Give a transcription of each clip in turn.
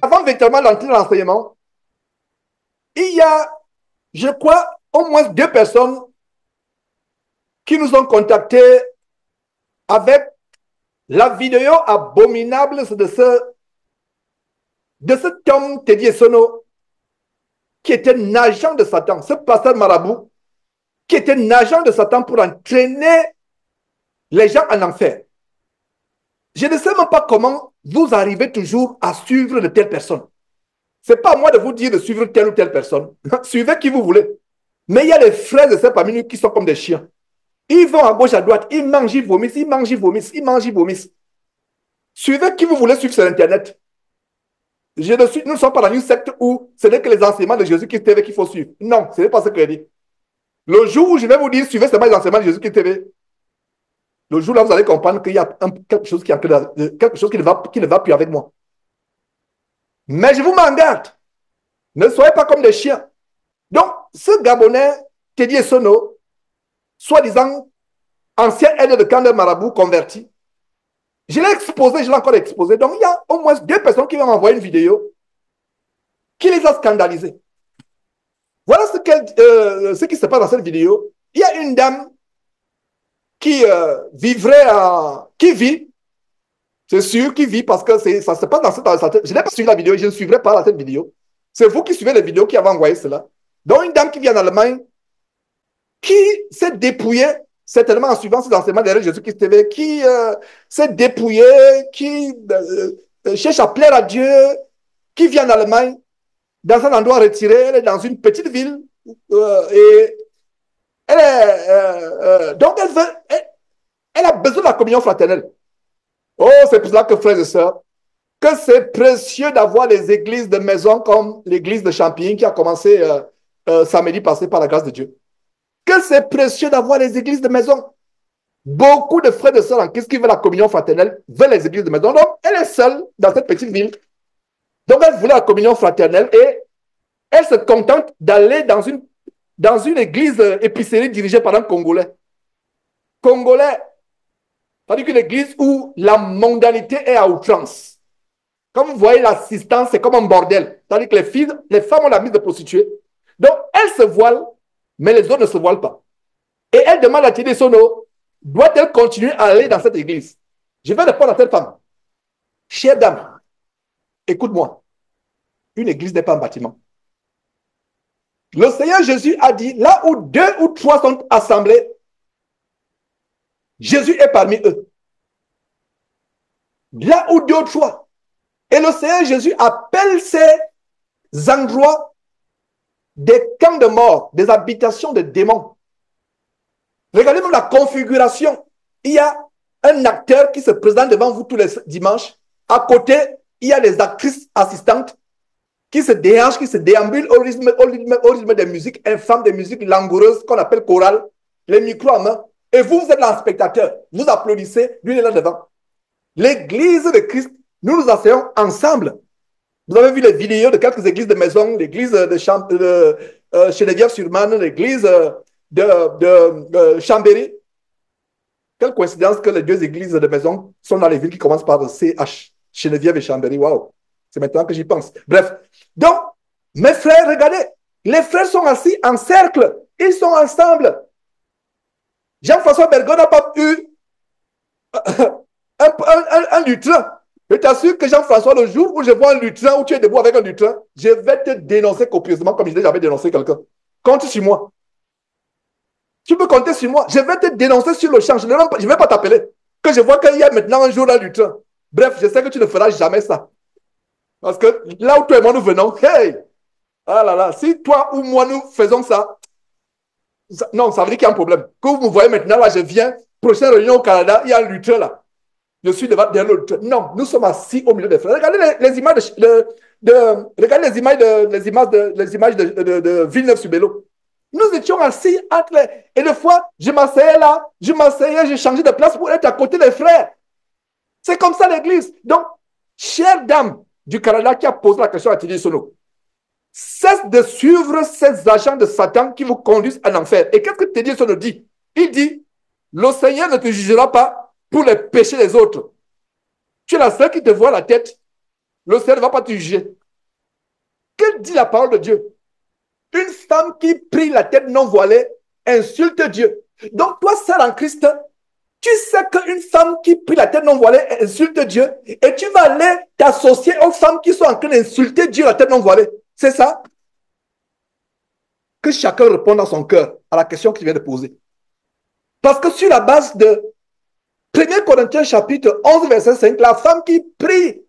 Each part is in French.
Avant véritablement d'entrer dans l'enseignement, il y a, je crois, au moins 2 personnes qui nous ont contactés avec la vidéo abominable de cet homme, Teddy Sono, qui était un agent de Satan, ce pasteur marabout, qui était un agent de Satan pour entraîner les gens en enfer. Je ne sais même pas comment vous arrivez toujours à suivre de telles personnes. Ce n'est pas à moi de vous dire de suivre telle ou telle personne. Suivez qui vous voulez. Mais il y a les frères de ces parmi nous qui sont comme des chiens. Ils vont à gauche, à droite, ils mangent, ils vomissent, ils mangent, ils vomissent, ils mangent, ils vomissent. Suivez qui vous voulez suivre sur Internet. Nous ne sommes pas dans une secte où ce n'est que les enseignements de Jésus-Christ TV qu'il faut suivre. Non, ce n'est pas ce que je dis. Le jour où je vais vous dire, suivez seulement les enseignements de Jésus-Christ TV, le jour là, vous allez comprendre qu'il y a quelque chose qui ne va plus avec moi. Mais je vous m'en garde. Ne soyez pas comme des chiens. Donc, ce Gabonais, Teddy Sono, soi-disant ancien aide de camp de marabout converti, je l'ai exposé, je l'ai encore exposé. Donc, il y a au moins 2 personnes qui vont m'envoyer une vidéo qui les a scandalisés. Voilà ce qui se passe dans cette vidéo. Il y a une dame qui qui vit, c'est sûr, qui vit parce que ça se passe dans sa tête. Je n'ai pas suivi la vidéo, je ne suivrai pas cette vidéo. C'est vous qui suivez les vidéos qui avez envoyé cela. Donc, une dame qui vit en Allemagne, qui s'est dépouillée, certainement en suivant ces enseignements de Jésus-Christ TV, qui s'est dépouillée, qui cherche à plaire à Dieu, qui vit en Allemagne, dans un endroit retiré, elle est dans une petite ville, et elle est, donc elle a besoin de la communion fraternelle. Oh, c'est pour cela que, frères et sœurs, que c'est précieux d'avoir les églises de maison comme l'église de Champigny qui a commencé samedi passé par la grâce de Dieu. Que c'est précieux d'avoir les églises de maison. Beaucoup de frères et sœurs en Christ qui veulent la communion fraternelle veulent les églises de maison. Donc, elle est seule dans cette petite ville. Donc, elle voulait la communion fraternelle et elle se contente d'aller dans une église épicerie dirigée par un Congolais. Congolais, c'est-à-dire qu'une église où la mondanité est à outrance. Comme vous voyez, l'assistance, c'est comme un bordel. C'est-à-dire que les femmes ont la mise de prostituées. Donc, elles se voilent, mais les autres ne se voilent pas. Et elle demande à Teddy Sono, doit-elle continuer à aller dans cette église? Je vais répondre à cette femme. Chère dame, écoute-moi. Une église n'est pas un bâtiment. Le Seigneur Jésus a dit, là où 2 ou 3 sont assemblés, Jésus est parmi eux. Là où 2 ou 3. Et le Seigneur Jésus appelle ces endroits des camps de mort, des habitations de démons. Regardez même la configuration. Il y a un acteur qui se présente devant vous tous les dimanches. À côté, il y a les actrices assistantes qui se déhanchent, qui se déambulent au rythme des musiques infâmes, des musiques langoureuses qu'on appelle chorales, les micros en main. Et vous êtes là en spectateur. Vous applaudissez, lui il est là devant. L'église de Christ, nous nous asseyons ensemble. Vous avez vu les vidéos de quelques églises de maison, l'église de Geneviève-sur-Marne, l'église de Chambéry. Quelle coïncidence que les 2 églises de maison sont dans les villes qui commencent par CH, Geneviève et Chambéry. Waouh, c'est maintenant que j'y pense. Bref, donc, mes frères, regardez, les frères sont assis en cercle, ils sont ensemble. Jean-François Bergon n'a pas eu un lutrin. Je t'assure que Jean-François, le jour où je vois un lutrin, où tu es debout avec un lutrin, je vais te dénoncer copieusement comme je n'ai jamais dénoncé quelqu'un. Compte sur moi. Tu peux compter sur moi. Je vais te dénoncer sur le champ. Je ne vais pas t'appeler. Que je vois qu'il y a maintenant un jour un lutrin. Bref, je sais que tu ne feras jamais ça. Parce que là où toi et moi nous venons, hey, ah là là, si toi ou moi nous faisons ça, non, ça veut dire qu'il y a un problème. Que vous me voyez maintenant, là, je viens, prochaine réunion au Canada, il y a un lutrin là. Je suis derrière le lutrin. Non, nous sommes assis au milieu des frères. Regardez les images regardez les images de Villeneuve-sur-Bélo. Nous étions assis entre les... Et des fois, je m'asseyais là, j'ai changé de place pour être à côté des frères. C'est comme ça l'église. Donc, chère dame du Canada qui a posé la question à Teddy Sono, Cesse de suivre ces agents de Satan qui vous conduisent en enfer. Et qu'est-ce que Teddy nous dit? Il dit, le Seigneur ne te jugera pas pour les péchés des autres. Tu es la seule qui te voit la tête. Le Seigneur ne va pas te juger. Que dit la parole de Dieu? Une femme qui prie la tête non voilée insulte Dieu. Donc toi, sœur en Christ, tu sais qu'une femme qui prie la tête non voilée insulte Dieu et tu vas aller t'associer aux femmes qui sont en train d'insulter Dieu la tête non voilée. C'est ça? Que chacun réponde dans son cœur à la question qu'il vient de poser. Parce que sur la base de 1 Corinthiens chapitre 11 verset 5, la femme qui prie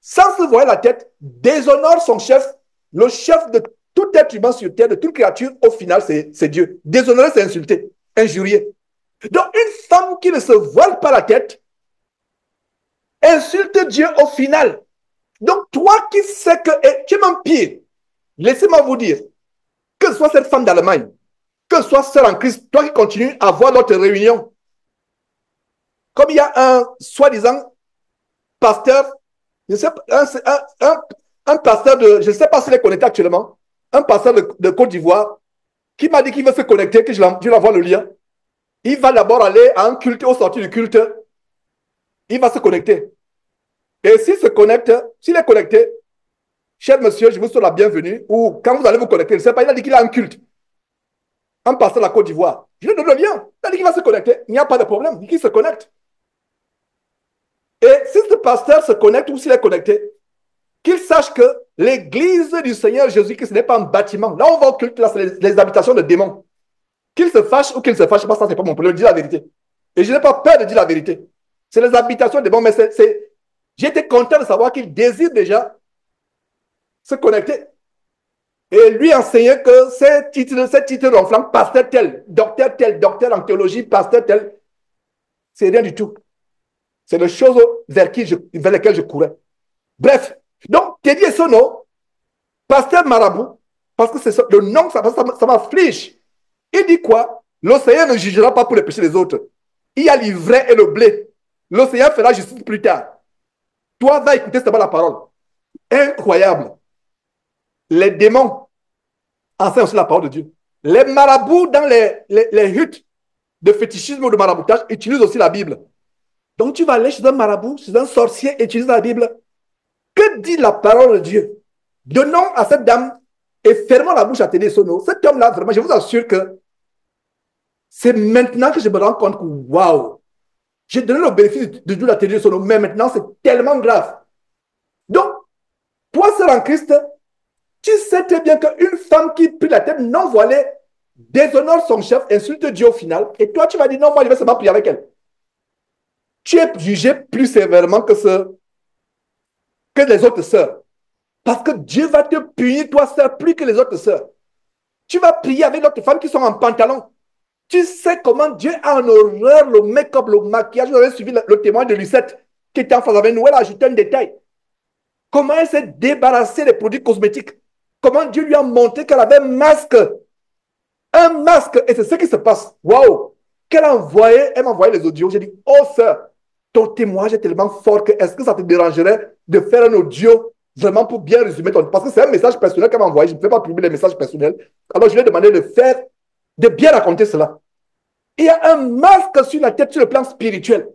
sans se voiler la tête déshonore son chef, le chef de tout être humain sur terre, de toute créature, au final, c'est Dieu. Déshonorer, c'est insulter, injurier. Donc, une femme qui ne se voile pas la tête insulte Dieu au final. Donc, toi qui sais que, et tu es même pire, laissez-moi vous dire, que ce soit cette femme d'Allemagne, que ce soit sœur en Christ, toi qui continues à voir notre réunion, comme il y a un soi-disant pasteur, je sais, un pasteur de, je ne sais pas s'il est connecté actuellement, un pasteur de Côte d'Ivoire, qui m'a dit qu'il veut se connecter, que je lui envoie le lien. Il va d'abord aller à un culte, au sortir du culte, il va se connecter. Et s'il se connecte, s'il est connecté, cher monsieur, je vous souhaite la bienvenue, ou quand vous allez vous connecter, je ne sais pas, il a dit qu'il a un culte. Un pasteur de la Côte d'Ivoire. Je lui donne le lien. Il a dit qu'il va se connecter. Il n'y a pas de problème. Il se connecte. Et si ce pasteur se connecte ou s'il est connecté, qu'il sache que l'église du Seigneur Jésus-Christ, ce n'est pas un bâtiment. Là, on va au culte, là, c'est les habitations de démons. Qu'il se fâche ou qu'il ne se fâche pas, ça, c'est pas mon problème. Je dis la vérité. Et je n'ai pas peur de dire la vérité. C'est les habitations de démons, mais j'ai été content de savoir qu'il désire déjà se connecter. Et lui enseigner que ces titres ronflants, pasteur tel, docteur en théologie, pasteur tel, c'est rien du tout. C'est les choses vers lesquelles je courais. Bref, donc, Teddy Sono, pasteur marabout, parce que c'est le nom, ça m'afflige. Il dit quoi? Le Seigneur ne jugera pas pour les péchés des autres. Il y a l'ivraie et le blé. Le Seigneur fera justice plus tard. Toi, va écouter seulement la parole. Incroyable. Les démons enseignent aussi la parole de Dieu. Les marabouts dans les huttes de fétichisme ou de maraboutage utilisent aussi la Bible. Donc tu vas aller chez un marabout, chez un sorcier, et utiliser la Bible. Que dit la parole de Dieu? Donnons à cette dame et fermons la bouche à Teddy Sono. Cet homme-là, vraiment, je vous assure que c'est maintenant que je me rends compte que, waouh, j'ai donné le bénéfice de Dieu à Teddy Sono, mais maintenant c'est tellement grave. Donc, toi, sœur en Christ, tu sais très bien qu'une femme qui prie la tête non voilée déshonore son chef, insulte Dieu au final, et toi, tu vas dire non, moi, je vais seulement prier avec elle. Tu es jugé plus sévèrement que les autres sœurs. Parce que Dieu va te punir, toi, sœur, plus que les autres sœurs. Tu vas prier avec d'autres femmes qui sont en pantalon. Tu sais comment Dieu a en horreur le make-up, le maquillage. Vous avez suivi le témoin de Lucette qui était en face avec nous. Elle a ajouté un détail. Comment elle s'est débarrassée des produits cosmétiques. Comment Dieu lui a montré qu'elle avait un masque. Un masque. Et c'est ce qui se passe. Waouh! Elle m'a envoyé les audios. J'ai dit, oh sœur, ton témoignage est tellement fort que est-ce que ça te dérangerait de faire un audio vraiment pour bien résumer ton... Parce que c'est un message personnel qu'elle m'a envoyé. Je ne peux pas publier les messages personnels. Alors je lui ai demandé de bien raconter cela. Il y a un masque sur la tête sur le plan spirituel.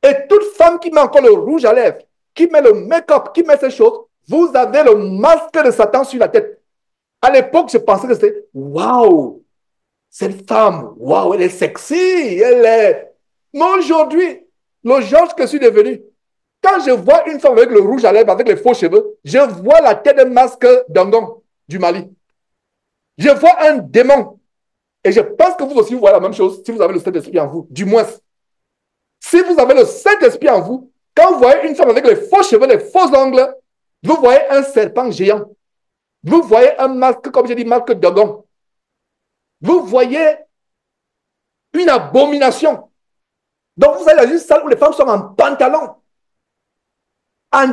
Et toute femme qui met encore le rouge à lèvres, qui met le make-up, qui met ces choses, vous avez le masque de Satan sur la tête. À l'époque, je pensais que c'était waouh, cette femme, waouh, elle est sexy, elle est. Mais aujourd'hui, le Georges que je suis devenu, quand je vois une femme avec le rouge à lèvres, avec les faux cheveux, je vois la tête d'un masque d'Angon du Mali. Je vois un démon. Et je pense que vous aussi, vous voyez la même chose si vous avez le Saint-Esprit en vous, du moins. Si vous avez le Saint-Esprit en vous, quand vous voyez une femme avec les faux cheveux, les faux ongles, vous voyez un serpent géant. Vous voyez un masque, comme j'ai dit, masque d'Angon. Vous voyez une abomination. Donc vous allez dans une salle où les femmes sont en pantalon.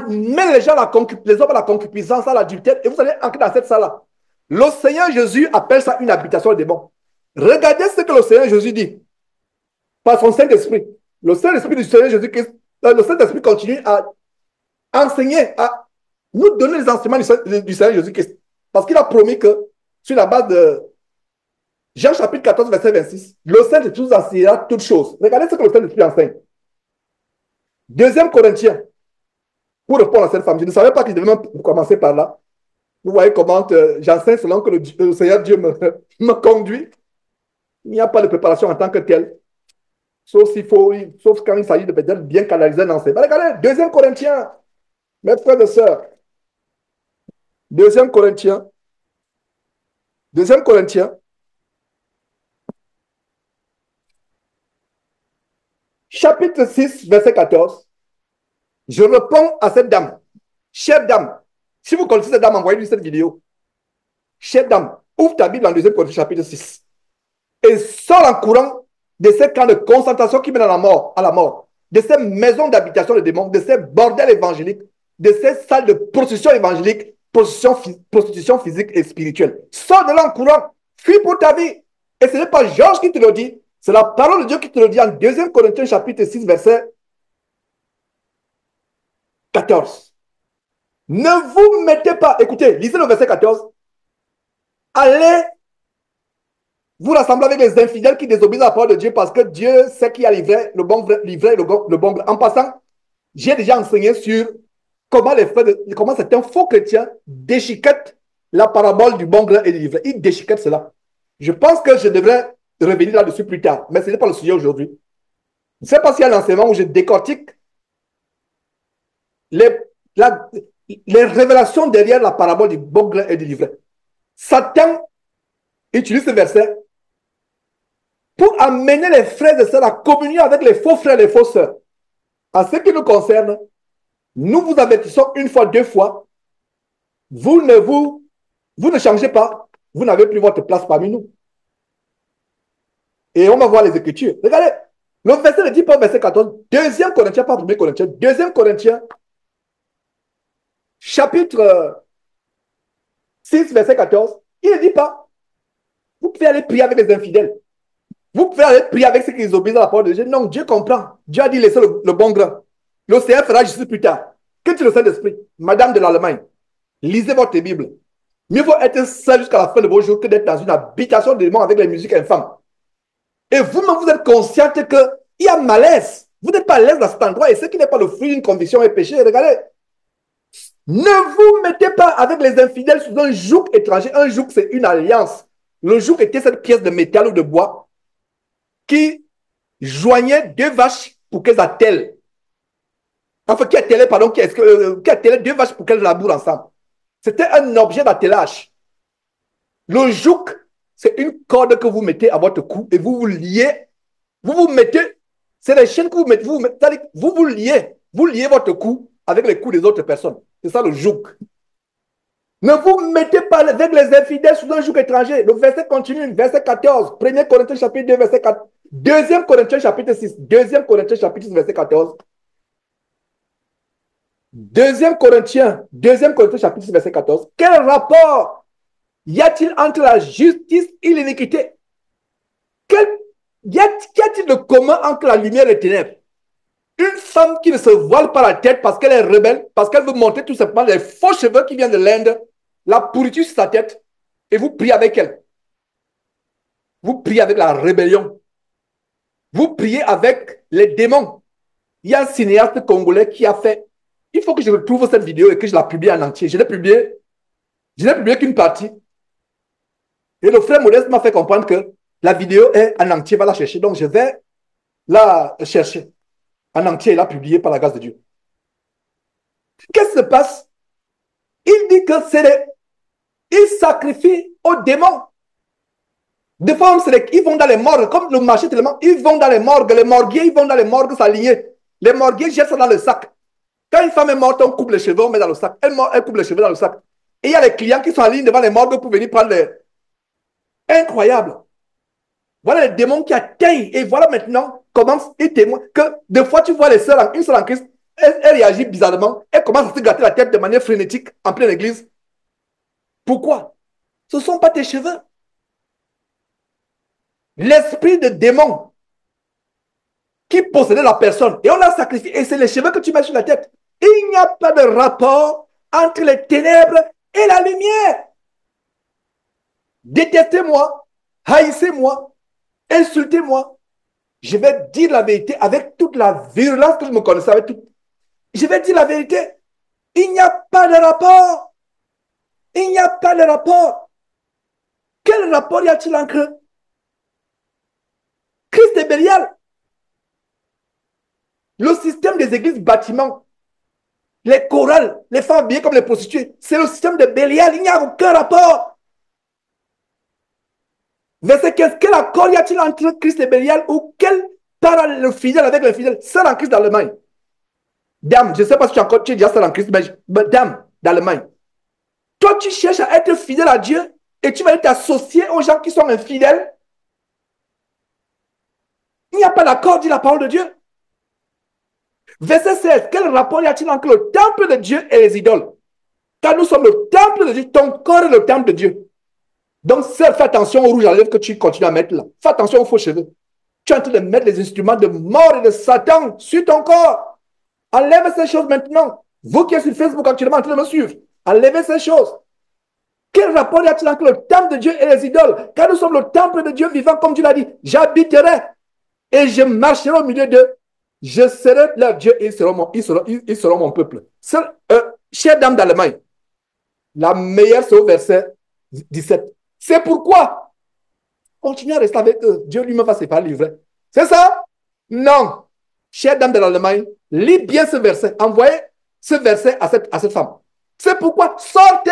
Met les hommes à la concupiscence, à l'adultère, et vous allez entrer dans cette salle-là. Le Seigneur Jésus appelle ça une habitation de démons. Regardez ce que le Seigneur Jésus dit par son Saint-Esprit. Le Saint-Esprit du Seigneur Jésus-Christ, le Saint-Esprit continue à enseigner, à nous donner les enseignements du Seigneur Jésus-Christ. Parce qu'il a promis que, sur la base de Jean chapitre 14, verset 26, le Saint-Esprit vous enseignera toutes choses. Regardez ce que le Saint-Esprit enseigne. Deuxième Corinthiens, pour répondre à cette femme, je ne savais pas qu'il devait même commencer par là. Vous voyez comment j'enseigne selon que le Seigneur Dieu me conduit. Il n'y a pas de préparation en tant que telle. Sauf quand il s'agit de peut-être bien canaliser un enseignement. Regardez, deuxième Corinthiens, mes frères et sœurs. Deuxième Corinthiens, chapitre 6, verset 14. Je réponds à cette dame. Chère dame, si vous connaissez cette dame, envoyez-lui cette vidéo. Chère dame, ouvre ta Bible en 2 Corinthiens, chapitre 6. Et sors en courant de ces camps de concentration qui mènent à la mort, de ces maisons d'habitation de démons, de ces bordels évangéliques, de ces salles de prostitution évangélique, prostitution physique et spirituelle. Sors de là en courant, fuis pour ta vie. Et ce n'est pas Georges qui te le dit, c'est la parole de Dieu qui te le dit en 2 Corinthiens chapitre 6, verset 14. Ne vous mettez pas, écoutez, lisez le verset 14. Allez vous rassemblez avec les infidèles qui désobéissent à la parole de Dieu parce que Dieu sait qui a livré le bon vrai. En passant, j'ai déjà enseigné sur comment certains faux chrétiens déchiquettent la parabole du bon grain et du livret. Ils déchiquettent cela. Je pense que je devrais revenir là-dessus plus tard, mais ce n'est pas le sujet aujourd'hui. Je ne sais pas s'il y a un enseignement où je décortique les révélations derrière la parabole du bon grain et du livret. Satan utilise ce verset pour amener les frères et sœurs à communier avec les faux frères et les faux sœurs. En ce qui nous concerne, nous vous avertissons une fois, deux fois, vous ne changez pas, vous n'avez plus votre place parmi nous. Et on va voir les Écritures. Regardez, le verset ne dit pas verset 14, 2 Corinthiens, pas 1 Corinthiens, 2 Corinthiens, chapitre 6, verset 14, il ne dit pas, vous pouvez aller prier avec les infidèles. Vous pouvez aller prier avec ceux qui obéissent à la parole de Dieu. Non, Dieu comprend. Dieu a dit laissez le bon grain. Le Seigneur fera justice plus tard. Que tu le Saint-Esprit, Madame de l'Allemagne, lisez votre Bible. Mieux vaut être seul jusqu'à la fin de vos jours que d'être dans une habitation de démons avec les musiques infâmes. Et vous-même, vous êtes consciente qu'il y a malaise. Vous n'êtes pas à l'aise dans cet endroit. Et ce qui n'est pas le fruit d'une conviction est péché. Regardez. Ne vous mettez pas avec les infidèles sous un joug étranger. Un joug, c'est une alliance. Le joug était cette pièce de métal ou de bois qui joignait deux vaches pour qu'elles attellent. Enfin, qui attellaient, pardon, qui attellaient deux vaches pour qu'elles labourent ensemble. C'était un objet d'attelage. Le joug, c'est une corde que vous mettez à votre cou et vous vous liez. Vous vous mettez, c'est les chaînes que vous mettez, vous liez. Vous liez votre cou avec les coups des autres personnes. C'est ça le joug. Ne vous mettez pas avec les infidèles sous un joug étranger. Le verset continue, verset 14. 1 Corinthiens chapitre 2, verset 4. 2 Corinthiens chapitre 6. 2 Corinthiens chapitre 6, verset 14. 2 Corinthiens chapitre 6, verset 14. Quel rapport y a-t-il entre la justice et l'iniquité? Qu'y a-t-il de commun entre la lumière et les ténèbres? Une femme qui ne se voile pas la tête parce qu'elle est rebelle, parce qu'elle veut monter tout simplement les faux cheveux qui viennent de l'Inde, la pourriture sur sa tête, et vous priez avec elle. Vous priez avec la rébellion. Vous priez avec les démons. Il y a un cinéaste congolais qui a fait. Il faut que je retrouve cette vidéo et que je la publie en entier. Je n'ai publié qu'une partie. Et le frère Modeste m'a fait comprendre que la vidéo est en entier, va la chercher. Donc je vais la chercher en entier et la publier par la grâce de Dieu. Qu'est-ce qui se passe? Il dit que il sacrifie aux démons. Des fois, ils vont dans les morgues, comme le marché tellement, ils vont dans les morgues, les morguiers, ils vont dans les morgues s'aligner. Les morguiers jettent ça dans le sac. Quand une femme est morte, on coupe les cheveux, on met dans le sac. Elle coupe les cheveux dans le sac. Et il y a les clients qui sont en ligne devant les morgues pour venir prendre les... Incroyable. Voilà les démons qui atteignent. Et voilà maintenant comment ils témoignent que des fois, tu vois les sœurs, une sœur en Christ, elle réagit bizarrement. Elle commence à se gratter la tête de manière frénétique en pleine église. Pourquoi? Ce ne sont pas tes cheveux. L'esprit de démon qui possédait la personne. Et on l'a sacrifié. Et c'est les cheveux que tu mets sur la tête. Il n'y a pas de rapport entre les ténèbres et la lumière. détestez-moi, haïssez-moi, insultez-moi. Je vais dire la vérité avec toute la virulence que je me connaissais. Je vais dire la vérité. Il n'y a pas de rapport. Il n'y a pas de rapport. Quel rapport y a-t-il entre Christ et Bélial? Le système des églises bâtiments, les chorales, les femmes habillées comme les prostituées, c'est le système de Bélial. Il n'y a aucun rapport. Verset 15, quel accord y a-t-il entre Christ et Bélial ou quel parallèle le fidèle avec le fidèle? Seul en Christ d'Allemagne. Dame, je ne sais pas si tu es déjà seul en Christ, mais dame d'Allemagne. Toi, tu cherches à être fidèle à Dieu et tu vas t'associer aux gens qui sont infidèles. Il n'y a pas d'accord, dit la parole de Dieu. Verset 16, quel rapport y a-t-il entre le temple de Dieu et les idoles? Car nous sommes le temple de Dieu, ton corps est le temple de Dieu. Donc, fais attention au rouge à lèvres que tu continues à mettre là. Fais attention aux faux cheveux. Tu es en train de mettre les instruments de mort et de Satan sur ton corps. Enlève ces choses maintenant. Vous qui êtes sur Facebook actuellement en train de me suivre, enlevez ces choses. Quel rapport y a-t-il entre le temple de Dieu et les idoles? Car nous sommes le temple de Dieu vivant, comme Dieu l'a dit. J'habiterai et je marcherai au milieu d'eux. Je serai leur Dieu et ils seront mon peuple. Chère dame d'Allemagne, la meilleure, c'est au verset 17. C'est pourquoi continuez à rester avec eux. Dieu lui-même va se faire livrer. C'est ça? Non. Chère dame de l'Allemagne, lis bien ce verset. Envoyez ce verset à cette femme. C'est pourquoi sortez.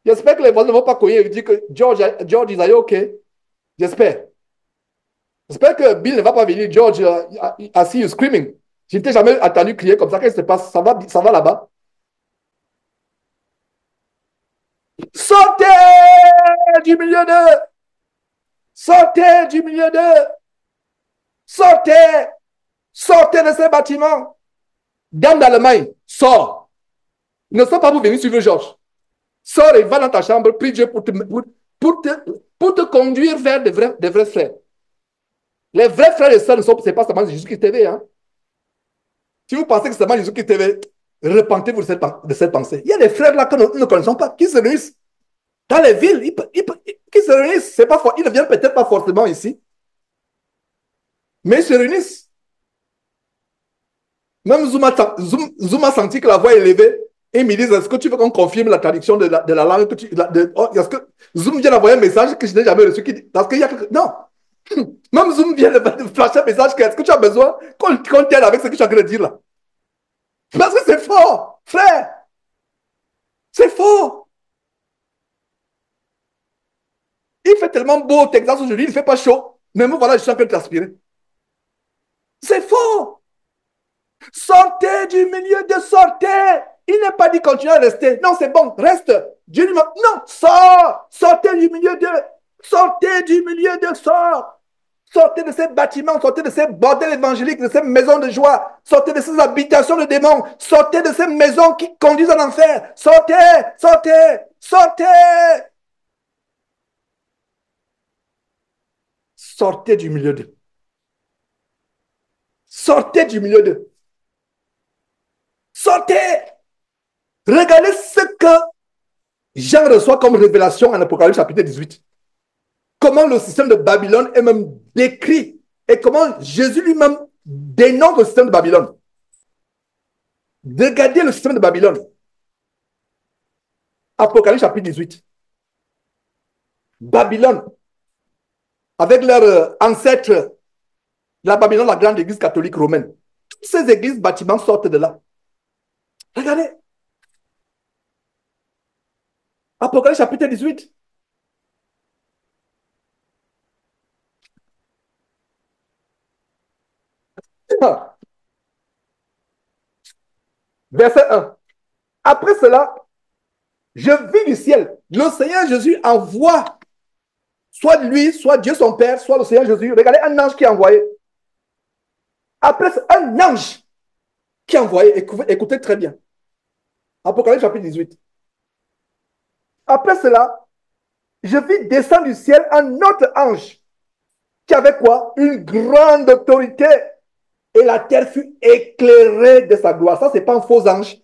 J'espère que les voisins ne vont pas courir et dire que George is OK. J'espère. J'espère que Bill ne va pas venir. George, I see you screaming. Je ne t'ai jamais entendu crier comme ça. Qu'est-ce qui se passe? Ça va là-bas. Sortez du milieu d'eux. Sortez du milieu d'eux. Sortez. Sortez de ces bâtiments. Dame d'Allemagne, sors. Ne sont pas vous venir suivre Georges. Sors et va dans ta chambre, prie Dieu pour te conduire vers des vrais frères. Les vrais frères et sœurs, ce n'est pas seulement Jésus-Christ TV. Hein. Si vous pensez que c'est seulement Jésus-Christ TV, repentez-vous de cette pensée. Il y a des frères là que nous ne connaissons pas, qui se réunissent dans les villes, qui se réunissent. Ils ne viennent peut-être pas forcément ici, mais ils se réunissent. Même Zoom a senti que la voix est élevée. Et ils me disent, est-ce que tu veux qu'on confirme la traduction de la langue que est-ce que Zoom vient d'envoyer un message que je n'ai jamais reçu parce qu'il y a non. Même Zoom vient de flasher un message que est-ce que tu as besoin qu'on t'aide avec ce que tu as en train de dire là? Parce que c'est fort, frère. C'est fort. Il fait tellement beau au Texas aujourd'hui, il ne fait pas chaud. Mais moi, voilà, je suis en train de transpirer. C'est fort. Sortez du milieu de sortez. Il n'est pas dit continuer à rester. Non, c'est bon, reste. Dieu lui dit, non, sors. Sortez du milieu de. Sortez du milieu de sort. Sortez de ces bâtiments, sortez de ces bordels évangéliques, de ces maisons de joie. Sortez de ces habitations de démons. Sortez de ces maisons qui conduisent en enfer. Sortez, sortez, sortez. Sortez du milieu d'eux. Sortez du milieu d'eux. Sortez. Regardez ce que Jean reçoit comme révélation en Apocalypse chapitre 18. Comment le système de Babylone est même décrit et comment Jésus lui-même dénonce le système de Babylone. Regardez le système de Babylone. Apocalypse chapitre 18. Babylone, avec leurs ancêtres, la Babylone, la grande église catholique romaine. Toutes ces églises, bâtiments sortent de là. Regardez. Apocalypse chapitre 18. Verset 1. Après cela, je vis du ciel. Le Seigneur Jésus envoie, soit lui, soit Dieu son Père, soit le Seigneur Jésus. Regardez un ange qui est envoyé. Après, un ange qui est envoyé. Écoutez très bien. Apocalypse chapitre 18. Après cela, je vis descendre du ciel un autre ange qui avait quoi? Une grande autorité. Et la terre fut éclairée de sa gloire. Ça, ce n'est pas un faux ange.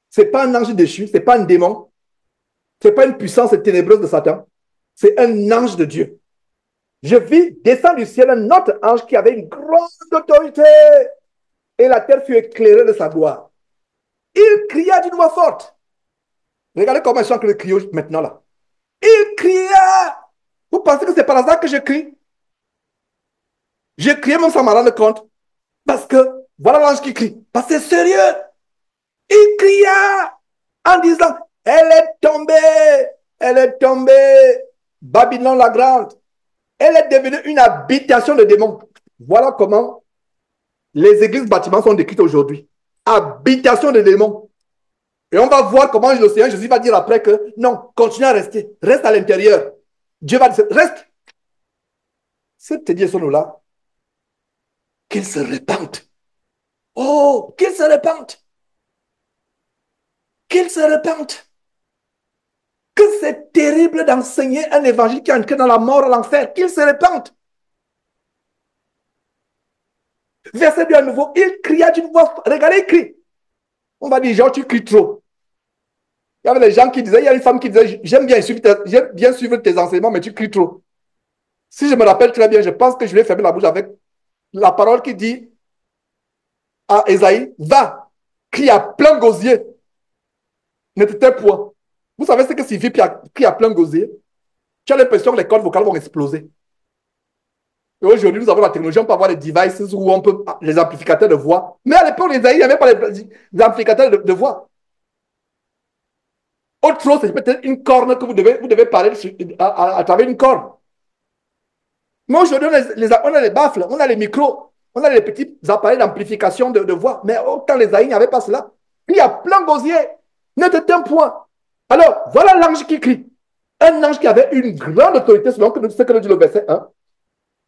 Ce n'est pas un ange déchu. Ce n'est pas un démon. Ce n'est pas une puissance ténébreuse de Satan. C'est un ange de Dieu. Je vis descendre du ciel un autre ange qui avait une grande autorité. Et la terre fut éclairée de sa gloire. Il cria d'une voix forte. Regardez comment ils sont en train de crier maintenant là. Il cria. Vous pensez que c'est par hasard que je crie? Je criais même sans m'en rendre compte. Parce que voilà l'ange qui crie. Parce que c'est sérieux. Il cria en disant, elle est tombée. Elle est tombée. Babylone la grande. Elle est devenue une habitation de démons. Voilà comment les églises bâtiments sont décrites aujourd'hui. Habitation de démons. Et on va voir comment le Seigneur Jésus va dire après que non, continue à rester. Reste à l'intérieur. Dieu va dire, reste. Cette Dieu-là, qu'il se répande. Oh, qu'il se répande. Qu'il se répande. Que c'est terrible d'enseigner un évangile qui est entré dans la mort, l'enfer. Qu'il se répande. Verset 2 à nouveau, il cria d'une voix. Regardez, il crie. On va dire, genre, tu cries trop. Il y avait des gens qui disaient, il y a une femme qui disait, j'aime bien suivre tes enseignements, mais tu cries trop. Si je me rappelle très bien, je pense que je lui ai fermé la bouche avec la parole qui dit à Esaïe, va, crie à plein gosier. Ne te tais point. Vous savez ce que signifie crie à plein gosier? Tu as l'impression que les cordes vocales vont exploser. Et aujourd'hui, nous avons la technologie, on peut avoir des devices où on peut, les amplificateurs de voix. Mais à l'époque, d'Esaïe, il n'y avait pas les amplificateurs de voix. Autre chose, c'est peut-être une corne que vous devez parler à travers une corne. Mais aujourd'hui, on a les baffles, on a les micros, on a les petits appareils d'amplification de voix. Mais autant les Aïe, il n'y avait pas cela. Il y a plein de gosiers. Ne te tais point. Alors, voilà l'ange qui crie. Un ange qui avait une grande autorité, selon ce que nous dit le verset 1.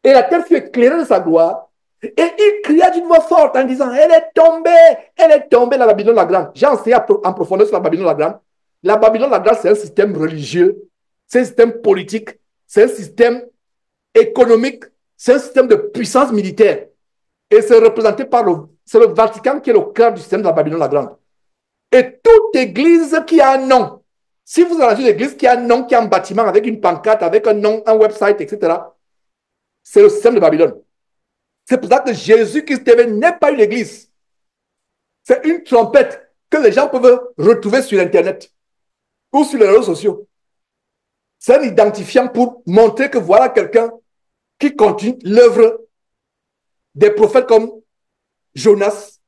Et la terre fut éclairée de sa gloire. Et il cria d'une voix forte en disant, elle est tombée, la Babylone la grande. J'ai enseigné en profondeur sur la Babylone la grande. La Babylone la grande, c'est un système religieux, c'est un système politique, c'est un système économique, c'est un système de puissance militaire. Et c'est représenté par c'est le Vatican qui est le cœur du système de la Babylone la grande. Et toute église qui a un nom, si vous avez une église qui a un nom, qui a un bâtiment avec une pancarte, avec un nom, un website, etc., c'est le système de Babylone. C'est pour ça que Jésus-Christ n'est pas une église. C'est une trompette que les gens peuvent retrouver sur Internet ou sur les réseaux sociaux. C'est un identifiant pour montrer que voilà quelqu'un qui continue l'œuvre des prophètes comme Jonas,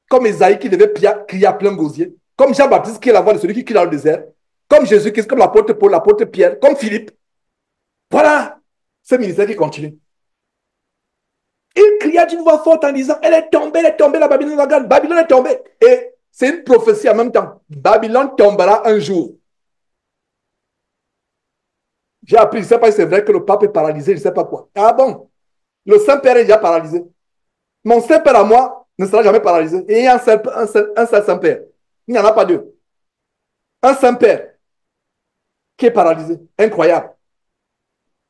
comme Esaïe qui devait crier à plein gosier, comme Jean-Baptiste qui est la voix de celui qui crie dans le désert, comme Jésus-Christ, comme l'apôtre Paul, l'apôtre Pierre, comme Philippe. Voilà ce ministère qui continue. Il cria d'une voix forte en disant, elle est tombée, la Babylone la grande. Babylone est tombée. Et c'est une prophétie en même temps. Babylone tombera un jour. J'ai appris, je ne sais pas si c'est vrai que le pape est paralysé, je ne sais pas quoi. Ah bon? Le Saint-Père est déjà paralysé. Mon Saint-Père à moi ne sera jamais paralysé. Et il y a un seul Saint-Père. Il n'y en a pas deux. Un Saint-Père qui est paralysé. Incroyable.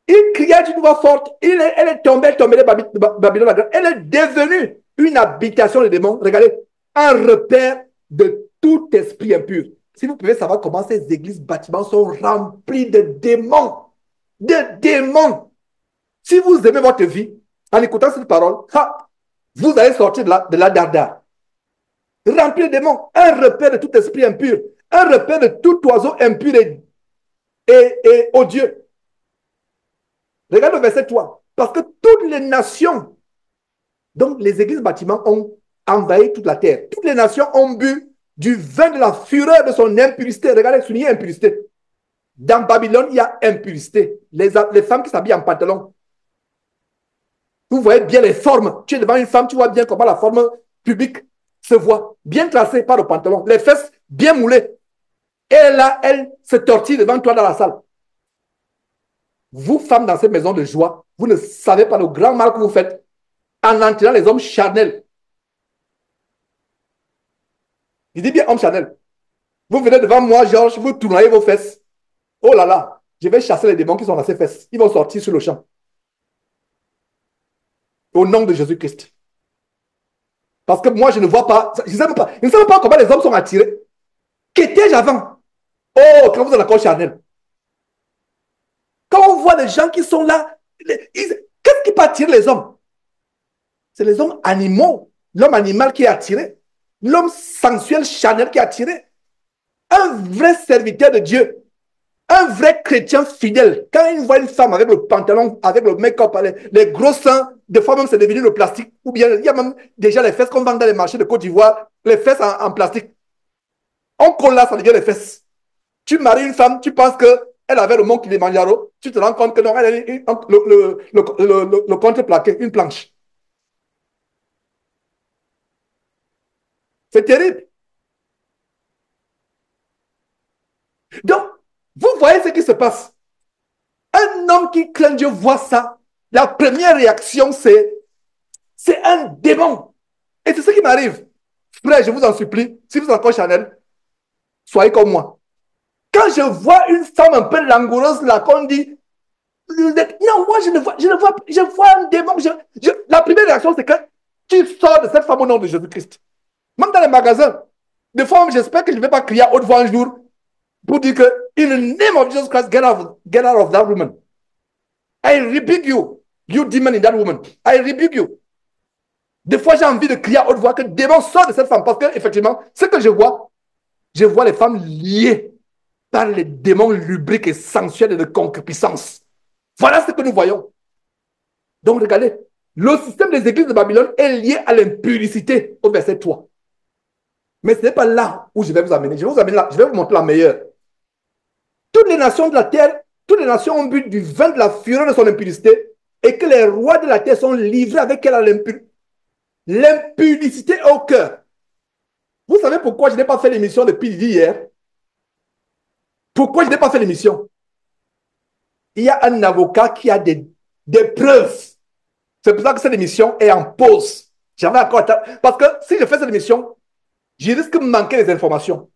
Il cria d'une voix forte. Elle est tombée de Babylone la grande. Elle est devenue une habitation de démons. Regardez, un repère de tout esprit impur. Si vous pouvez savoir comment ces églises, bâtiments sont remplis de démons. De démons. Si vous aimez votre vie, en écoutant cette parole, vous allez sortir de la dardar. Rempli de démons. Un repère de tout esprit impur. Un repère de tout oiseau impur et odieux. Regarde le verset 3. Parce que toutes les nations, donc les églises bâtiments ont envahi toute la terre. Toutes les nations ont bu du vin de la fureur de son impurité. Regardez, soulignez impurité. Dans Babylone, il y a impurité. Les femmes qui s'habillent en pantalon. Vous voyez bien les formes. Tu es devant une femme, tu vois bien comment la forme publique se voit. Bien tracée par le pantalon. Les fesses bien moulées. Et là, elle se tortille devant toi dans la salle. Vous, femmes dans cette maison de joie, vous ne savez pas le grand mal que vous faites en entraînant les hommes charnels. Je dis bien hommes charnels. Vous venez devant moi, Georges, vous tournez vos fesses. Oh là là, je vais chasser les démons qui sont dans ces fesses. Ils vont sortir sur le champ. Au nom de Jésus-Christ. Parce que moi, je ne vois pas, je ne sais même pas comment les hommes sont attirés. Qu'étais-je avant? Oh, quand vous êtes encore charnel. Quand on voit les gens qui sont là, qu'est-ce qui peut attirer les hommes? C'est les hommes animaux. L'homme animal qui est attiré. L'homme sensuel, charnel qui est attiré. Un vrai serviteur de Dieu. Un vrai chrétien fidèle, quand il voit une femme avec le pantalon, avec le make-up, les gros seins, des fois même c'est devenu le plastique, ou bien il y a même déjà les fesses qu'on vend dans les marchés de Côte d'Ivoire, les fesses en plastique. On colle là, ça devient les fesses. Tu maries une femme, tu penses qu'elle avait le mont Kilimanjaro, tu te rends compte que non, elle a le contreplaqué, une planche. C'est terrible. Donc, vous voyez ce qui se passe. Un homme qui craint Dieu voit ça. La première réaction, c'est un démon. Et c'est ce qui m'arrive. Frère, je vous en supplie, si vous êtes encore Chanel, soyez comme moi. Quand je vois une femme un peu langoureuse, là, qu'on dit, non, moi, je vois un démon. La première réaction, c'est que tu sors de cette femme au nom de Jésus-Christ. Même dans les magasins, des fois, j'espère que je ne vais pas crier à haute voix un jour pour dire que, in the name of Jesus Christ, get out of that woman. I rebuke you, you demon in that woman. I rebuke you. Des fois, j'ai envie de crier à haute voix que le démon sort de cette femme parce que, effectivement, ce que je vois les femmes liées par les démons lubriques et sensuels et de concupiscence. Voilà ce que nous voyons. Donc, regardez, le système des églises de Babylone est lié à l'impudicité au verset 3. Mais ce n'est pas là où je vais vous amener. Je vais vous amener là, je vais vous montrer la meilleure. Toutes les nations de la terre, toutes les nations ont bu du vin de la fureur de son impudicité et que les rois de la terre sont livrés avec elle à l'impudicité. L'impudicité au cœur. Vous savez pourquoi je n'ai pas fait l'émission depuis hier? Pourquoi je n'ai pas fait l'émission? Il y a un avocat qui a des preuves. C'est pour ça que cette émission est en pause. J'avais encore... Parce que si je fais cette émission, je risque de manquer des informations.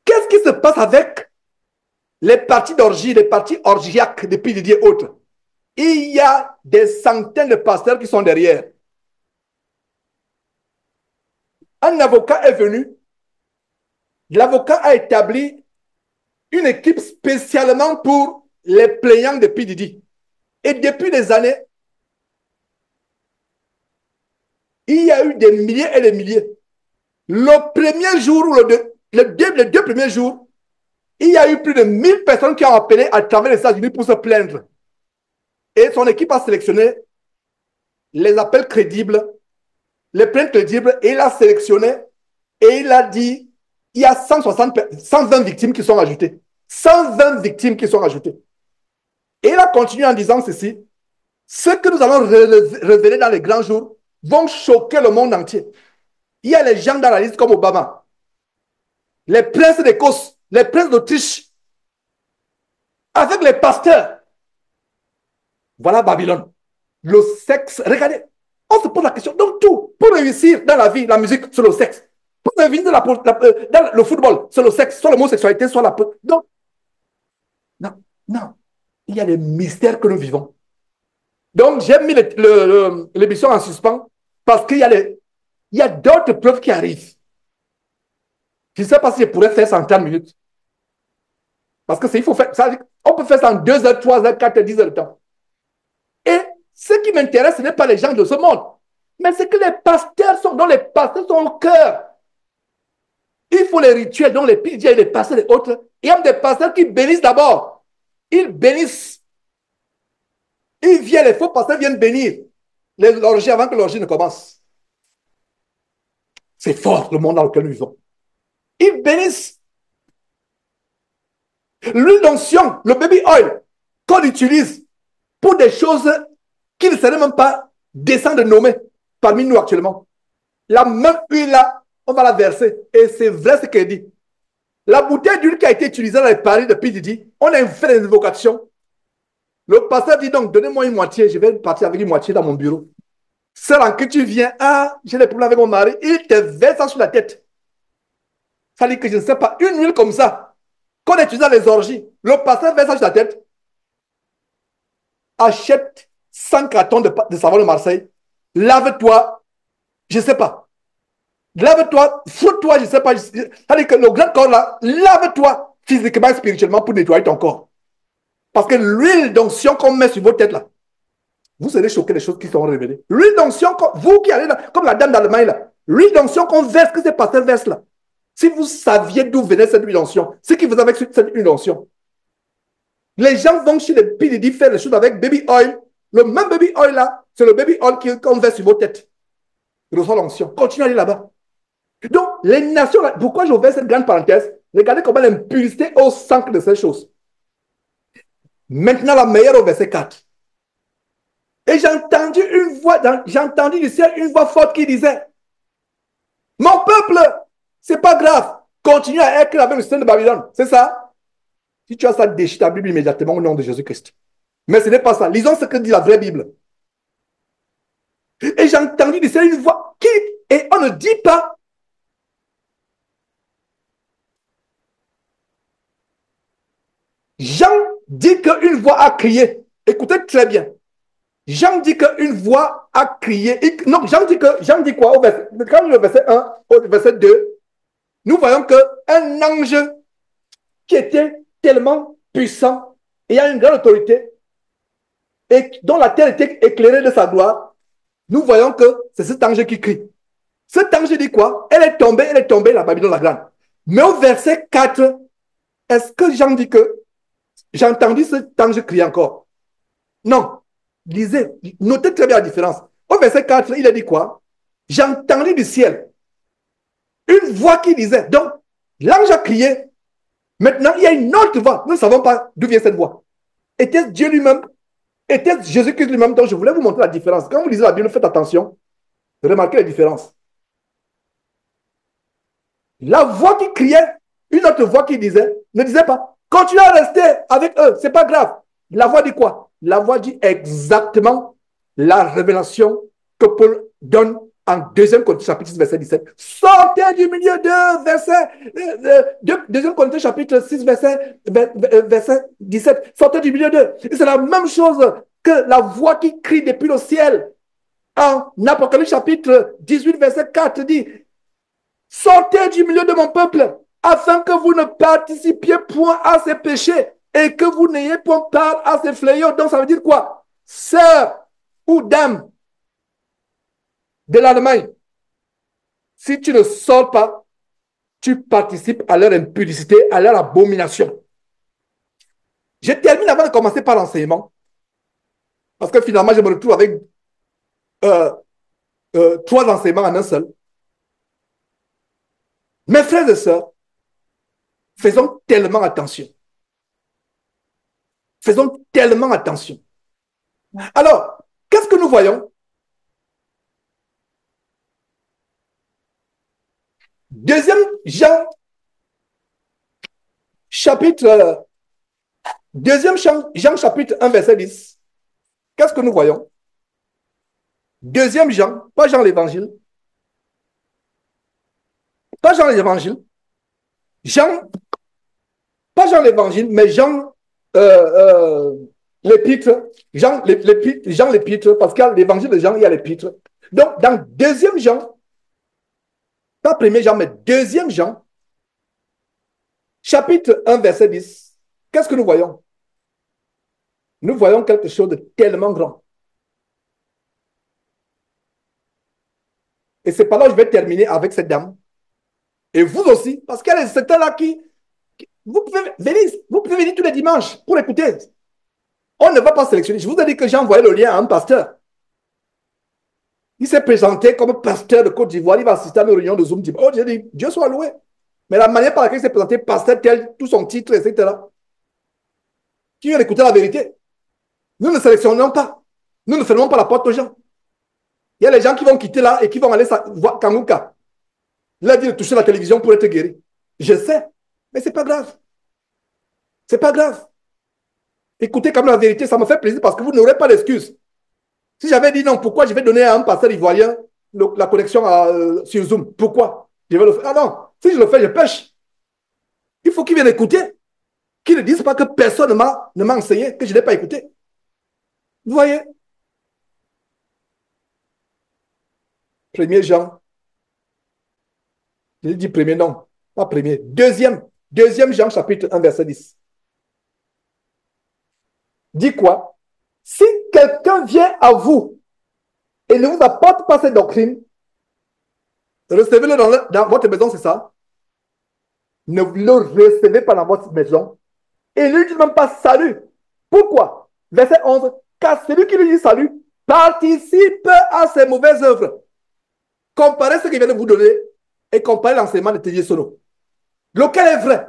Qu'est-ce qui se passe avec les parties d'orgie, les parties orgiaques de P. et autres? Il y a des centaines de pasteurs qui sont derrière. Un avocat est venu. L'avocat a établi une équipe spécialement pour les plaignants de P. Diddy. Et depuis des années, il y a eu des milliers et des milliers. Le premier jour, ou les deux premiers jours, il y a eu plus de 1000 personnes qui ont appelé à travers les États-Unis pour se plaindre. Et son équipe a sélectionné les appels crédibles, les plaintes crédibles, et il a sélectionné et il a dit il y a 120 victimes qui sont ajoutées. 120 victimes qui sont ajoutées. Et il a continué en disant ceci: ce que nous allons révéler dans les grands jours vont choquer le monde entier. Il y a les gens dans la liste comme Obama, les princes d'Écosse, les princes d'Autriche, avec les pasteurs. Voilà Babylone. Le sexe, regardez, on se pose la question. Donc tout, pour réussir dans la vie, la musique, c'est le sexe. Pour réussir dans le football, c'est le sexe, soit l'homosexualité, soit la... Donc, non, non. Il y a des mystères que nous vivons. Donc, j'ai mis l'émission en suspens parce qu'il y a d'autres preuves qui arrivent. Je ne sais pas si je pourrais faire ça en 30 minutes. Parce que il faut faire ça, on peut faire ça en 2 heures, 3 heures, 4 heures, 10 heures de temps. Et ce qui m'intéresse, ce n'est pas les gens de ce monde, mais c'est que les pasteurs sont, dont les pasteurs sont au cœur. Il faut les rituels, dont les piliers, les pasteurs et autres. Il y a des pasteurs qui bénissent d'abord. Ils bénissent. Ils viennent, les faux pasteurs viennent bénir l'orgie avant que l'orgie ne commence. C'est fort le monde dans lequel nous vivons. Ils bénissent. L'huile d'onction, le baby oil, qu'on utilise pour des choses qui ne seraient même pas décents de nommer parmi nous actuellement. La même huile là, on va la verser. Et c'est vrai ce qu'elle dit. La bouteille d'huile qui a été utilisée dans les paris de P. on a fait des invocations. Le pasteur dit donc, donnez-moi une moitié, je vais partir avec une moitié dans mon bureau. Seulement que tu viens, j'ai des problèmes avec mon mari, il te verse ça sur la tête. Ça dit que je ne sais pas, une huile comme ça, qu'on utilise dans les orgies, le pasteur verse ça sur la tête, achète 100 cartons de savon de Marseille, lave-toi, je ne sais pas. Lave-toi, frotte-toi, je ne sais pas. C'est-à-dire que le grand corps là, lave-toi physiquement et spirituellement pour nettoyer ton corps. Parce que l'huile d'onction qu'on met sur vos têtes là, vous serez choqués des choses qui seront révélées. L'huile d'onction, vous qui allez là, comme la dame d'Allemagne là, l'huile d'onction qu'on verse, que ces pasteurs versent là. Si vous saviez d'où venait cette huile d'onction, ce qui vous avec cette huile d'onction. Les gens vont chez les PDD faire les choses avec baby oil. Le même baby oil là, c'est le baby oil qu'on verse sur vos têtes. Reçoit l'onction. Continuez à aller là-bas. Donc, les nations, pourquoi j'ai ouvert cette grande parenthèse? Regardez comment l'impurité au centre de ces choses. Maintenant, la meilleure au verset 4. Et j'ai entendu une voix, j'ai entendu du ciel une voix forte qui disait, mon peuple, c'est pas grave, continue à être avec le système de Babylone. C'est ça? Si tu as ça, déchire ta Bible immédiatement au nom de Jésus-Christ. Mais ce n'est pas ça. Lisons ce que dit la vraie Bible. Et j'ai entendu du ciel une voix qui, et on ne dit pas, Jean dit qu'une voix a crié. Écoutez très bien. Jean dit qu'une voix a crié. Non, Jean dit quoi au verset, quand le verset 1 au verset 2, nous voyons qu'un ange qui était tellement puissant et a une grande autorité et dont la terre était éclairée de sa gloire, nous voyons que c'est cet ange qui crie. Cet ange dit quoi? Elle est tombée, la Babylone la grande. Mais au verset 4, est-ce que Jean dit que j'ai entendu cet ange crier encore? Non. Lisez, notez très bien la différence. Au verset 4, il a dit quoi? J'ai entendu du ciel une voix qui disait. Donc, l'ange a crié. Maintenant, il y a une autre voix. Nous ne savons pas d'où vient cette voix. Était-ce Dieu lui-même? Était-ce Jésus-Christ lui-même? Donc, je voulais vous montrer la différence. Quand vous lisez la Bible, faites attention. Remarquez la différence. La voix qui criait, une autre voix qui disait, ne disait pas, continuez à rester avec eux, c'est pas grave. La voix dit quoi? La voix dit exactement la révélation que Paul donne en 2 Corinthiens chapitre 6, verset 17. Sortez du milieu de verset, 2 Corinthiens chapitre 6, verset 17. Sortez du milieu d'eux. C'est la même chose que la voix qui crie depuis le ciel. En Apocalypse chapitre 18, verset 4 dit, sortez du milieu de mon peuple, afin que vous ne participiez point à ses péchés et que vous n'ayez point part à ses fléaux. Donc, ça veut dire quoi? Sœur ou dame de l'Allemagne, si tu ne sors pas, tu participes à leur impudicité, à leur abomination. Je termine avant de commencer par l'enseignement, parce que finalement, je me retrouve avec 3 enseignements en un seul. Mes frères et sœurs, faisons tellement attention. Faisons tellement attention. Alors, qu'est-ce que nous voyons? Deuxième Jean, chapitre, deuxième Jean, chapitre 1, verset 10. Qu'est-ce que nous voyons? Deuxième Jean, pas Jean l'évangile. Pas Jean l'évangile. Jean, pas Jean l'évangile, mais Jean l'épître. Jean l'épître, parce qu'il y a l'évangile de Jean, il y a l'épître. Donc, dans deuxième Jean, pas premier Jean, mais deuxième Jean, chapitre 1, verset 10, qu'est-ce que nous voyons? Nous voyons quelque chose de tellement grand. Et c'est par là que je vais terminer avec cette dame. Et vous aussi, parce qu'il y a certains là qui vous pouvez venir tous les dimanches pour écouter. On ne va pas sélectionner. Je vous ai dit que j'ai envoyé le lien à un pasteur. Il s'est présenté comme pasteur de Côte d'Ivoire. Il va assister à nos réunions de Zoom. Oh, j'ai dit, Dieu soit loué. Mais la manière par laquelle il s'est présenté, pasteur tel, tout son titre, etc. Qui vient d'écouter la vérité? Nous ne sélectionnons pas. Nous ne fermons pas la porte aux gens. Il y a les gens qui vont quitter là et qui vont aller voir Kanguka. Il a dit de toucher la télévision pour être guéri. Je sais, mais c'est pas grave. C'est pas grave. Écoutez comme la vérité, ça me fait plaisir parce que vous n'aurez pas d'excuses. Si j'avais dit non, pourquoi je vais donner à un pasteur ivoirien la connexion sur Zoom? Pourquoi? Je vais le faire. Ah non, si je le fais, je pêche. Il faut qu'il vienne écouter. Qu'il ne dise pas que personne ne m'a enseigné, que je n'ai pas écouté. Vous voyez? 1er Jean, Je dis premier, non. Pas premier. Deuxième Jean chapitre 1, verset 10. Dit quoi? Si quelqu'un vient à vous et ne vous apporte pas cette doctrine, recevez-le dans votre maison, c'est ça? Ne le recevez pas dans votre maison et ne lui dites même pas salut. Pourquoi? Verset 11. Car celui qui lui dit salut participe à ses mauvaises œuvres. Comparez ce qu'il vient de vous donner et comparez l'enseignement de Tédier Sono. Lequel est vrai?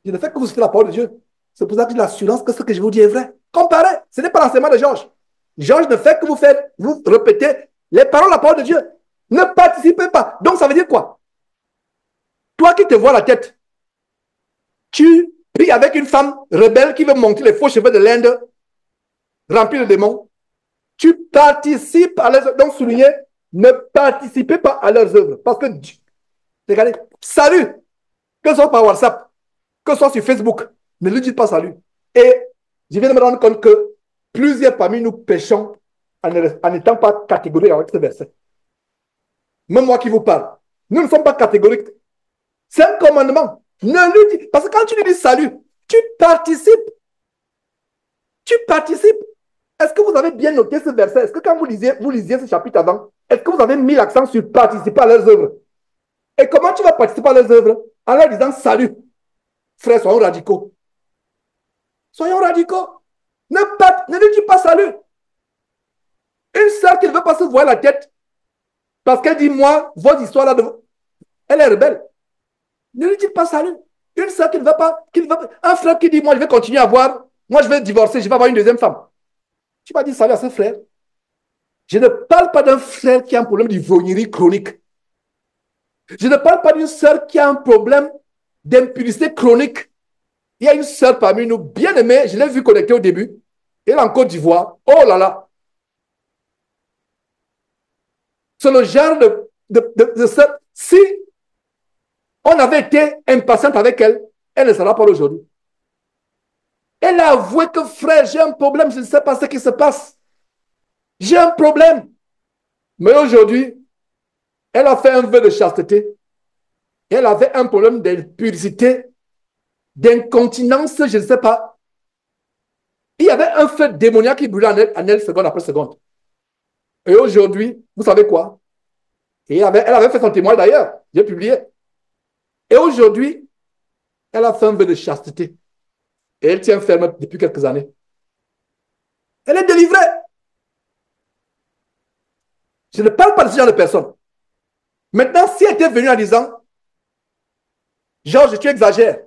Je ne fais que vous citer la parole de Dieu. C'est pour ça que j'ai l'assurance que ce que je vous dis est vrai. Comparez. Ce n'est pas l'enseignement de Georges. Georges ne fait que vous répétez les paroles de la parole de Dieu. Ne participez pas. Donc ça veut dire quoi? Toi qui te vois la tête, tu pries avec une femme rebelle qui veut monter les faux cheveux de l'Inde, remplis de démons. Tu participes à leurs œuvres. Donc souligner, ne participez pas à leurs œuvres. Parce que, regardez, salut, que ce soit par WhatsApp, que ce soit sur Facebook, ne lui dites pas salut. Et je viens de me rendre compte que plusieurs parmi nous péchons en n'étant pas catégoriques avec ce verset. Même moi qui vous parle, nous ne sommes pas catégoriques. C'est un commandement. Ne lui dis, parce que quand tu lui dis salut, tu participes. Tu participes. Est-ce que vous avez bien noté ce verset? Est-ce que quand vous lisiez ce chapitre avant, est-ce que vous avez mis l'accent sur participer à leurs œuvres? Et comment tu vas participer à leurs œuvres? En leur disant salut. Frères, soyons radicaux. Soyons radicaux. Ne lui dis pas salut. Une sœur qui ne veut pas se voir la tête parce qu'elle dit, moi, votre histoire là, elle est rebelle. Ne lui dites pas salut. Une sœur qui ne veut pas, un frère qui dit, moi, je vais continuer à voir, moi, je vais divorcer, je vais avoir une deuxième femme. Tu vas dire salut à ce frère. Je ne parle pas d'un frère qui a un problème d'ivrognerie chronique. Je ne parle pas d'une sœur qui a un problème d'impudicité chronique. Il y a une sœur parmi nous, bien aimée, je l'ai vue connectée au début, elle est en Côte d'Ivoire. Oh là là! C'est le genre de sœur. Si on avait été impatiente avec elle, elle ne sera pas là aujourd'hui. Elle a avoué que frère, j'ai un problème, je ne sais pas ce qui se passe. J'ai un problème. Mais aujourd'hui, elle a fait un vœu de chasteté. Elle avait un problème d'impudicité, d'incontinence, je ne sais pas. Il y avait un feu démoniaque qui brûlait en elle seconde après seconde. Et aujourd'hui, vous savez quoi? Et elle avait fait son témoignage d'ailleurs. J'ai publié. Et aujourd'hui, elle a fait un vœu de chasteté. Et elle tient ferme depuis quelques années. Elle est délivrée. Je ne parle pas de ce genre de personne. Maintenant, si elle était venue en disant, Georges, tu exagères.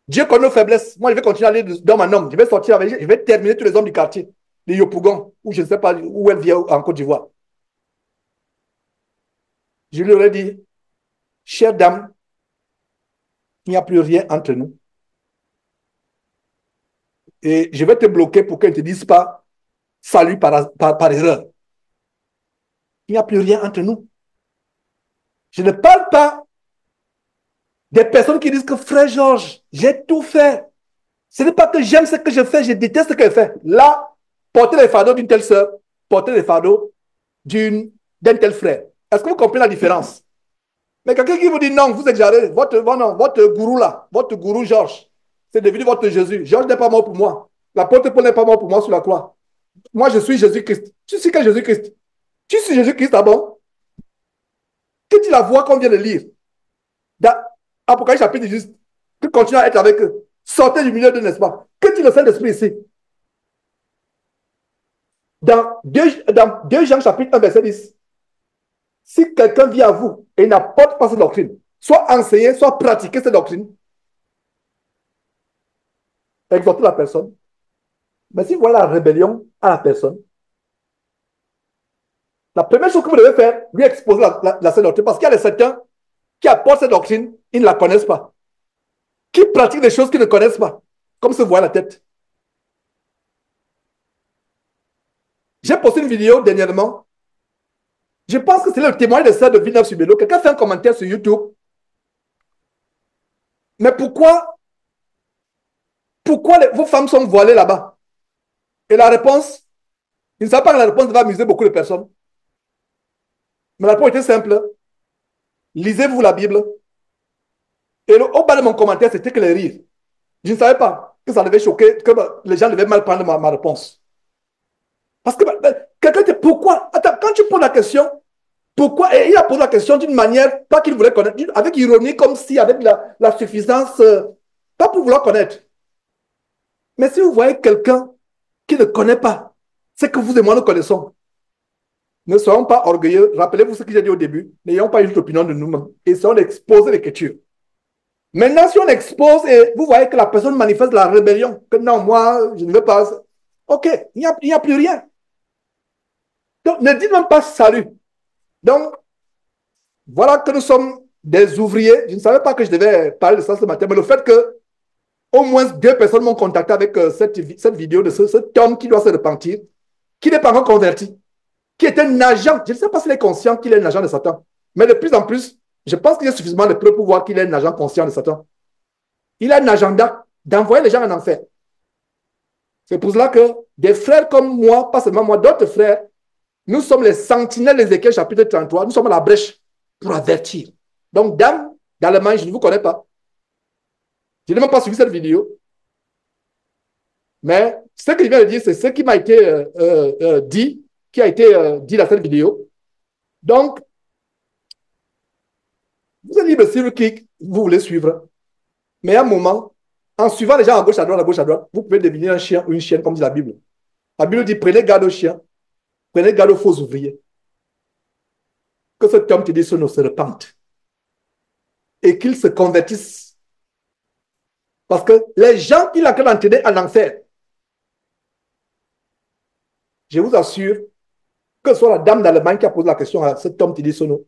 Dieu connaît nos faiblesses. Moi, je vais continuer à aller dans mon homme. Je vais sortir avec, je vais terminer tous les hommes du quartier. Les Yopougon, ou je ne sais pas où elle vient en Côte d'Ivoire. Je lui aurais dit, chère dame, il n'y a plus rien entre nous. Et je vais te bloquer pour qu'elle ne te dise pas salut par erreur. Il n'y a plus rien entre nous. Je ne parle pas des personnes qui disent que frère Georges, j'ai tout fait. Ce n'est pas que j'aime ce que je fais, je déteste ce qu'elle fait. Là, porter les fardeaux d'une telle sœur, porter les fardeaux d'un tel frère. Est-ce que vous comprenez la différence? Mais quelqu'un qui vous dit non, vous exagérez, votre gourou là, votre gourou Georges, c'est devenu votre Jésus. Georges n'est pas mort pour moi. L'apôtre Paul n'est pas mort pour moi sur la croix. Moi, je suis Jésus-Christ. Tu suis que Jésus-Christ? Tu suis Jésus-Christ d'abord? Que tu la vois qu'on vient de lire? Dans Apocalypse chapitre 10, que continue à être avec eux. Sortez du milieu d'eux, n'est-ce pas? Que dit le Saint-Esprit ici? Dans 2 Jean chapitre 1, verset 10, si quelqu'un vient à vous et n'apporte pas cette doctrine, soit enseigner, soit pratiquer cette doctrine, exhortez la personne. Mais si vous voyez la rébellion à la personne, la première chose que vous devez faire, lui exposer cette doctrine, parce qu'il y a certains qui apportent cette doctrine, ils ne la connaissent pas. Qui pratiquent des choses qu'ils ne connaissent pas, comme se voir la tête. J'ai posté une vidéo dernièrement. Je pense que c'est le témoignage de ça de Villeneuve sur Bélo. Quelqu'un fait un commentaire sur YouTube. Mais pourquoi vos femmes sont voilées là-bas? Et la réponse, il ne savait pas que la réponse va amuser beaucoup de personnes. Mais la réponse était simple. Lisez-vous la Bible? Et au bas de mon commentaire, c'était que les rires. Je ne savais pas que ça devait choquer, que les gens devaient mal prendre ma réponse. Parce que quelqu'un dit pourquoi? Attends, quand tu poses la question, pourquoi? Et il a posé la question d'une manière, pas qu'il voulait connaître, avec ironie, comme si avec la suffisance, pas pour vouloir connaître. Mais si vous voyez quelqu'un qui ne connaît pas, c'est que vous et moi nous connaissons. Ne soyons pas orgueilleux. Rappelez-vous ce que j'ai dit au début. N'ayons pas une opinion de nous-mêmes. Essayons d'exposer l'écriture. Maintenant, si on expose et vous voyez que la personne manifeste la rébellion, que non, moi, je ne veux pas. OK, il n'y a plus rien. Donc, ne dites même pas salut. Donc, voilà que nous sommes des ouvriers. Je ne savais pas que je devais parler de ça ce matin, mais le fait que au moins 2 personnes m'ont contacté avec cette vidéo de cet homme qui doit se repentir, qui n'est pas encore converti, qui est un agent. Je ne sais pas s'il est conscient qu'il est un agent de Satan, mais de plus en plus, je pense qu'il y a suffisamment de preuves pour voir qu'il est un agent conscient de Satan. Il a un agenda d'envoyer les gens en enfer. C'est pour cela que des frères comme moi, pas seulement moi, d'autres frères, nous sommes les sentinelles d'Ézéchiel chapitre 33, nous sommes à la brèche pour avertir. Donc, dame d'Allemagne, je ne vous connais pas. Je n'ai même pas suivi cette vidéo. Mais ce que je viens de dire, c'est ce qui m'a été dit, qui a été dit dans cette vidéo. Donc, vous êtes libre sur qui vous voulez suivre. Mais à un moment, en suivant les gens à gauche, à droite, vous pouvez devenir un chien ou une chienne, comme dit la Bible. La Bible dit, prenez garde aux chiens, prenez garde aux faux ouvriers. Que cet homme te dit, ce ne se repente. Et qu'il se convertisse. Parce que les gens qui l'ont entraîné en enfer, je vous assure, que ce soit la dame d'Allemagne qui a posé la question à cet homme Tidi Sono,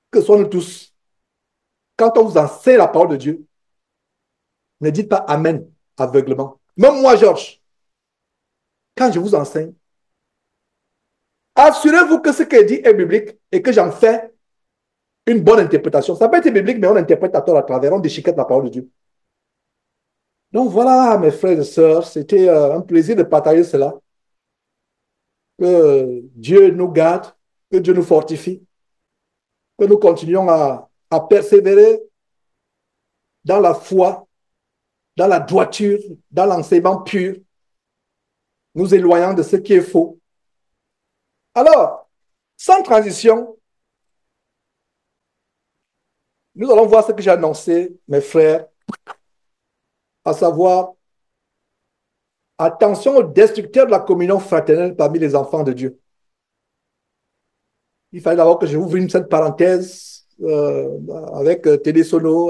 que ce soit nous tous, quand on vous enseigne la parole de Dieu, ne dites pas Amen aveuglement. Même moi, Georges, quand je vous enseigne, assurez-vous que ce qui est dit est biblique et que j'en fais une bonne interprétation. Ça peut être biblique, mais on interprète à tort à travers, on déchiquette la parole de Dieu. Donc voilà, mes frères et sœurs, c'était un plaisir de partager cela. Que Dieu nous garde, que Dieu nous fortifie, que nous continuions à persévérer dans la foi, dans la droiture, dans l'enseignement pur, nous éloignant de ce qui est faux. Alors, sans transition, nous allons voir ce que j'ai annoncé, mes frères, à savoir, attention aux destructeurs de la communion fraternelle parmi les enfants de Dieu. Il fallait d'abord que je ouvre cette parenthèse avec Télé Sono.